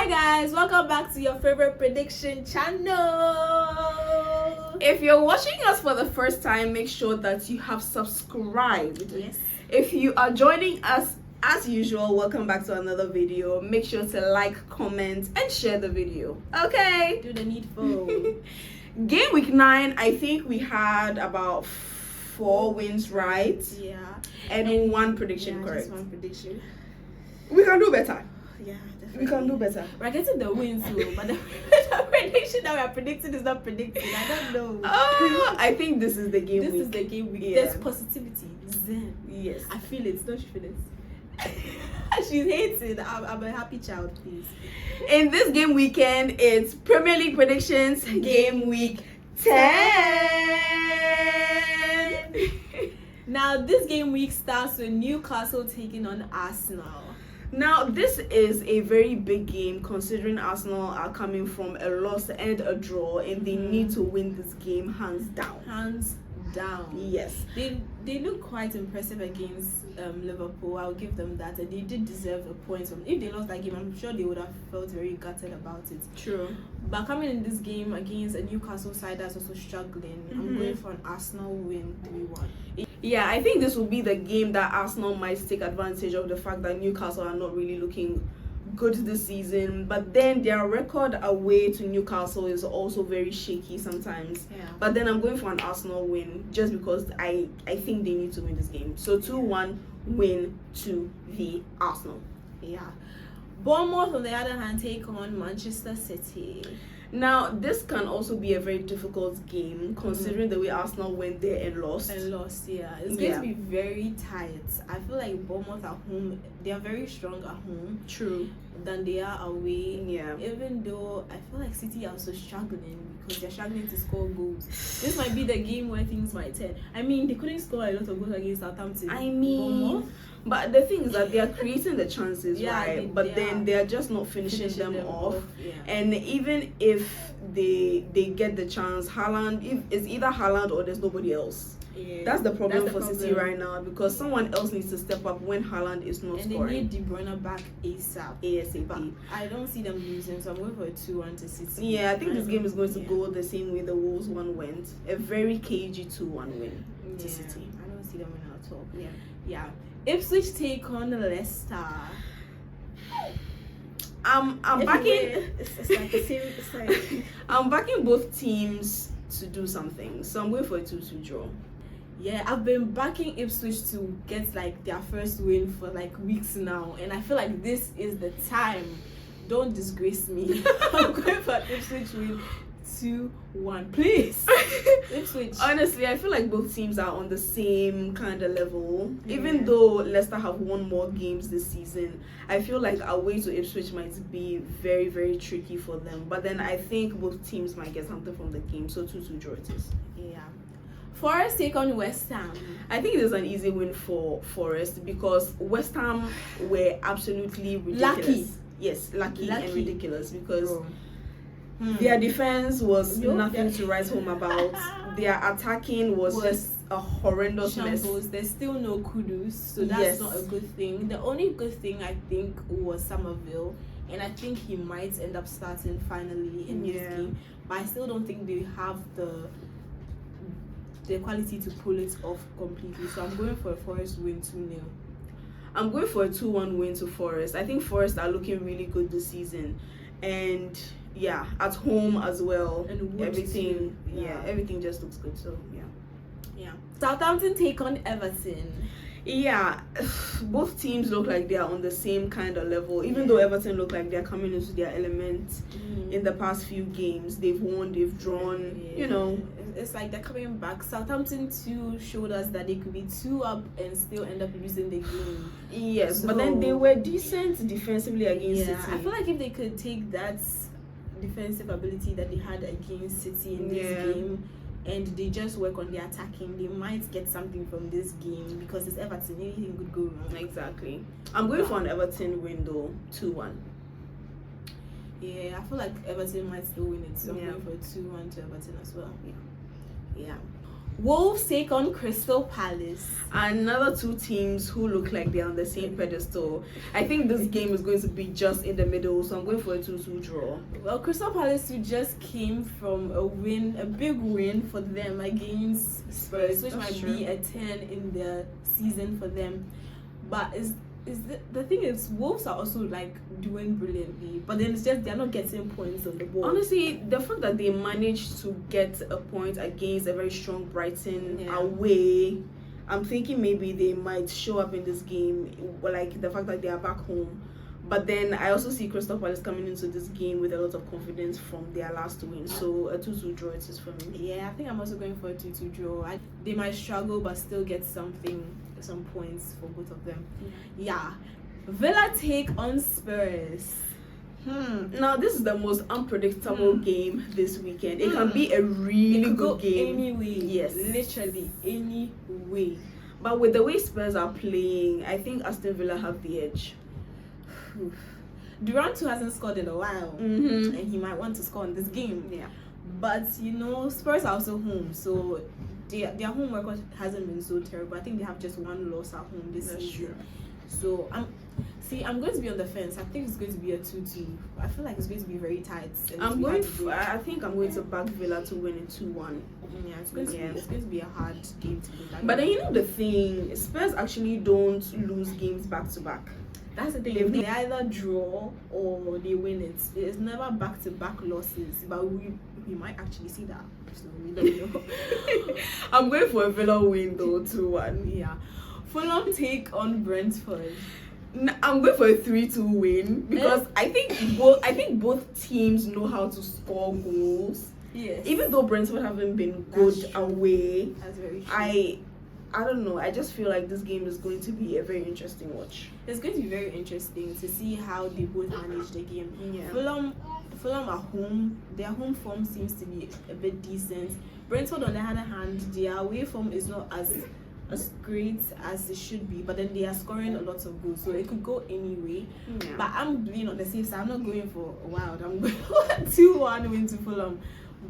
Hi guys, welcome back to your favorite prediction channel. If you're watching us for the first time, make sure that you have subscribed. Yes. If you are joining us as usual, welcome back to another video. Make sure to like, comment, and share the video. Okay. Do the needful. Game week 9, I think we had about 4 wins right. Yeah. And 1 prediction correct. Just 1 prediction. We can do better. Yeah, definitely. We can do better. We're getting the wins too, but the prediction that we are predicting is not predicting. I don't know. I think this is the game week. This is the game week. Yeah. There's positivity. Zen. Yes. I feel it. Don't you feel it? She hates it. I'm a happy child, please. In this game weekend, it's Premier League predictions, game week 10. Now, this game week starts with Newcastle taking on Arsenal. Now, this is a very big game considering Arsenal are coming from a loss and a draw, and they need to win this game hands down. Hands down. Yes. They look quite impressive against Liverpool. I'll give them that, and they did deserve a point. If they lost that game, I'm sure they would have felt very gutted about it. True. But coming in this game against a Newcastle side that's also struggling, I'm going for an Arsenal win 3-1. Yeah, I think this will be the game that Arsenal might take advantage of the fact that Newcastle are not really looking good this season, but then their record away to Newcastle is also very shaky sometimes. Yeah. But then I'm going for an Arsenal win just because I think they need to win this game. So 2-1 win to the Arsenal. Yeah. Bournemouth, on the other hand, take on Manchester City. Now, this can also be a very difficult game considering the way Arsenal went there and lost. Yeah. It's going to be very tight. I feel like Bournemouth at home, they are very strong at home. True. Than they are away. Yeah. Even though I feel like City are also struggling because they're struggling to score goals. This might be the game where things might turn. I mean, they couldn't score a lot of goals against Southampton. Bournemouth. But the thing is that they are creating the chances, right? But then they are just not finishing them off. Yeah. And even if they get the chance, it's either Haaland or there's nobody else. Yeah. That's the problem for City right now because someone else needs to step up when Haaland is not scoring. And they need De Bruyne back ASAP. But I don't see them losing, so I'm going for a 2-1 to City. Yeah, I think this game is going to go the same way the Wolves one went. A very cagey 2-1 win to City. I don't see them winning at all. Yeah. Ipswich take on Leicester. I'm backing. It's like the same. It's like I'm backing both teams to do something, so I'm going for a 2-2 draw. Yeah, I've been backing Ipswich to get like their first win for like weeks now, and I feel like this is the time. Don't disgrace me. I'm going for Ipswich win 2-1, please. Ipswich. Honestly, I feel like both teams are on the same kind of level. Even though Leicester have won more games this season, I feel like away to Ipswich might be very, very tricky for them. But then I think both teams might get something from the game, so 2-2 draw it is. Yeah. Forest take on West Ham. I think it is an easy win for Forest because West Ham were absolutely ridiculous. Lucky. Yes, lucky and ridiculous because Bro. their defense was nothing to write home about. Their attacking was just a horrendous mess. There's still no kudos, so that's not a good thing. The only good thing I think was Somerville, and I think he might end up starting finally in this game. But I still don't think they have the quality to pull it off completely. So I'm going for a Forest win 2-0. I'm going for a 2-1 win to Forest. I think Forest are looking really good this season, and at home as well. And everything, everything just looks good. So yeah. Southampton take on Everton. Yeah, both teams look like they are on the same kind of level. Even though Everton look like they're coming into their element in the past few games, they've won, they've drawn. You know, it's like they're coming back. Southampton too showed us that they could be 2 up and still end up losing the game. Yes, but then they were decent defensively against City. I feel like if they could take that defensive ability that they had against City in this game, and they just work on their attacking, they might get something from this game because it's Everton. Anything could go wrong. Exactly. I'm going for an Everton win though, 2-1. Yeah, I feel like Everton might still win it, so I'm going for a 2-1 to Everton as well. Yeah. Wolves take on Crystal Palace. Another two teams who look like they're on the same pedestal. I think this game is going to be just in the middle, so I'm going for a 2-2 draw. Well, Crystal Palace who just came from a big win for them against Spurs, which might be a 10 in the season for them. But the thing is, Wolves are also like doing brilliantly, but then it's just they're not getting points on the board. Honestly, the fact that they managed to get a point against a very strong Brighton away, I'm thinking maybe they might show up in this game, like the fact that they are back home. But then I also see Crystal Palace coming into this game with a lot of confidence from their last win. So a 2-2 draw it is for me. Yeah, I think I'm also going for a 2-2 draw. They might struggle but still get some points for both of them. Yeah. Villa take on Spurs. Now this is the most unpredictable game this weekend. It can be a really good game. Any way. Yes. Literally any way. But with the way Spurs are playing, I think Aston Villa have the edge. Durant hasn't scored in a while, and he might want to score in this game. Yeah. But Spurs are also home, so their home record hasn't been so terrible. I think they have just one loss at home this season. True. So I'm going to be on the fence. I think it's going to be a 2-2. I feel like it's going to be very tight. I think I'm going to back Villa to win it 2-1. Yeah, it's going to be a hard game to beat. But then the thing, Spurs actually don't lose games back to back. That's the thing. They either draw or they win it. It's never back-to-back losses. But we might actually see that. So we don't know. I'm going for a Villa win though, 2-1. Yeah. Fulham take on Brentford. I'm going for a 3-2 win because I think both teams know how to score goals. Yes. Even though Brentford haven't been good away, that's very true. I don't know. I just feel like this game is going to be a very interesting watch. It's going to be very interesting to see how they both manage the game. Yeah. Fulham at home, their home form seems to be a bit decent. Brentford, on the other hand, their away form is not as great as it should be, but then they are scoring a lot of goals, so it could go any way. Yeah. But I'm being on the safe side. I'm not going for a wild. I'm going for a 2-1 win to Fulham.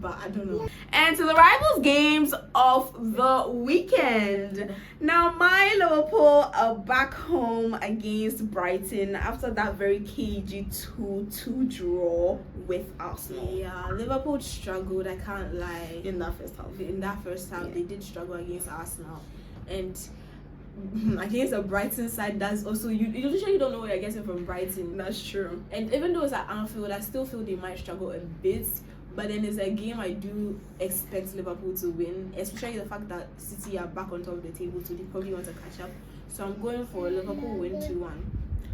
But I don't know. And to the rivals games of the weekend. Now, my Liverpool are back home against Brighton after that very cagey 2-2 draw with Arsenal. Yeah, Liverpool struggled, I can't lie. In that first half, they did struggle against Arsenal. And against a Brighton side, that's also you literally don't know what you're getting from Brighton. That's true. And even though it's at Anfield, I still feel they might struggle a bit. But then it's a game I do expect Liverpool to win, especially the fact that City are back on top of the table, so they probably want to catch up. So I'm going for a Liverpool win 2-1.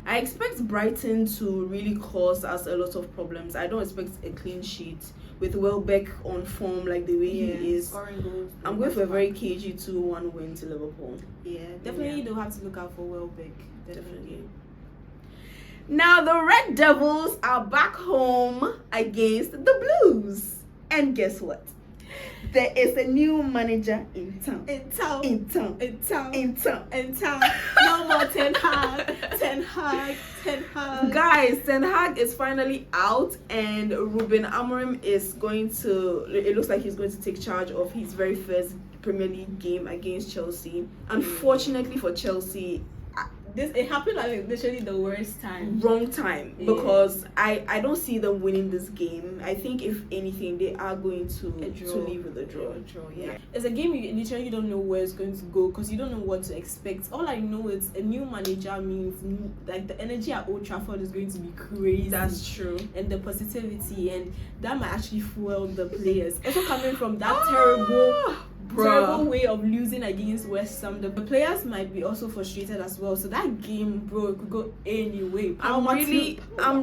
I expect Brighton to really cause us a lot of problems. I don't expect a clean sheet with Welbeck on form like the way he is. Scoring goals. I'm going for a very cagey 2-1 win to Liverpool. Yeah, definitely they'll have to look out for Welbeck. Definitely. Now the Red Devils are back home against the Blues. And guess what? There is a new manager in town. No more Ten Hag. Guys, Ten Hag is finally out, and Ruben Amorim is going to, it looks like he's going to take charge of his very first Premier League game against Chelsea. Unfortunately for Chelsea, it happened at literally the worst time. Wrong time. Yeah. Because I don't see them winning this game. I think if anything, they are going to leave with a draw. Yeah. It's a game you literally don't know where it's going to go because you don't know what to expect. All I know is a new manager means like the energy at Old Trafford is going to be crazy. That's true. And the positivity, and that might actually fuel the players. Also coming from that terrible way of losing against West Ham, the players might be also frustrated as well. So that game, bro, it could go any way. I'm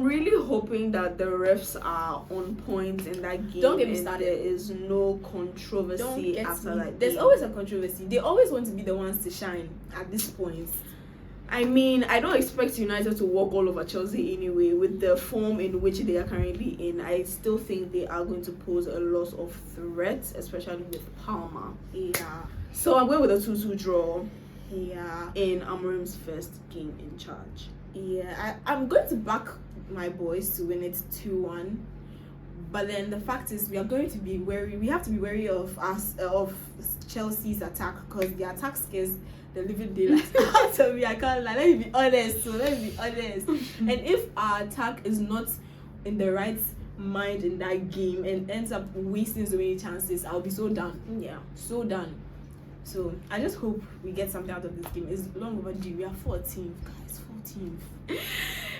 really hoping that the refs are on point in that game. Don't get me started. There is no controversy after that. There's always a controversy. They always want to be the ones to shine at this point. I mean, I don't expect United to walk all over Chelsea anyway. With the form in which they are currently in, I still think they are going to pose a lot of threats, especially with Palmer. Yeah. So I'm going with a 2-2 draw. Yeah. In Amorim's first game in charge. Yeah, I'm going to back my boys to win it 2-1. But then the fact is, we are going to be wary. We have to be wary of Chelsea's attack, because the attack scares the living daylight out of me. I can't lie. Let me be honest. And if our attack is not in the right mind in that game and ends up wasting so many chances, I'll be so done. Yeah. So done. So I just hope we get something out of this game. It's long overdue. We are 14th, guys. 14th.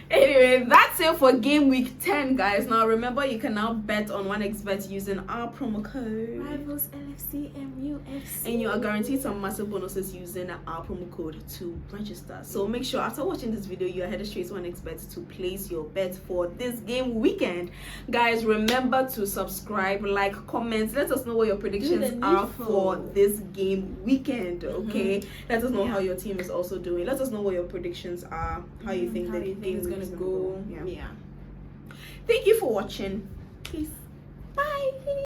Anyway, that's it for game week 10, guys. Now remember, you can now bet on 1xbet using our promo code Rivals LFCMUFC, and you are guaranteed some massive bonuses using our promo code to register. So make sure after watching this video, you are headed straight to 1xbet to place your bet for this game weekend. Guys, remember to subscribe, like, comment. Let us know what your predictions are for this game weekend. Okay, let us know how your team is also doing. Let us know what your predictions are, how you think the game is gonna go. Yeah. Thank you for watching. Peace. Bye.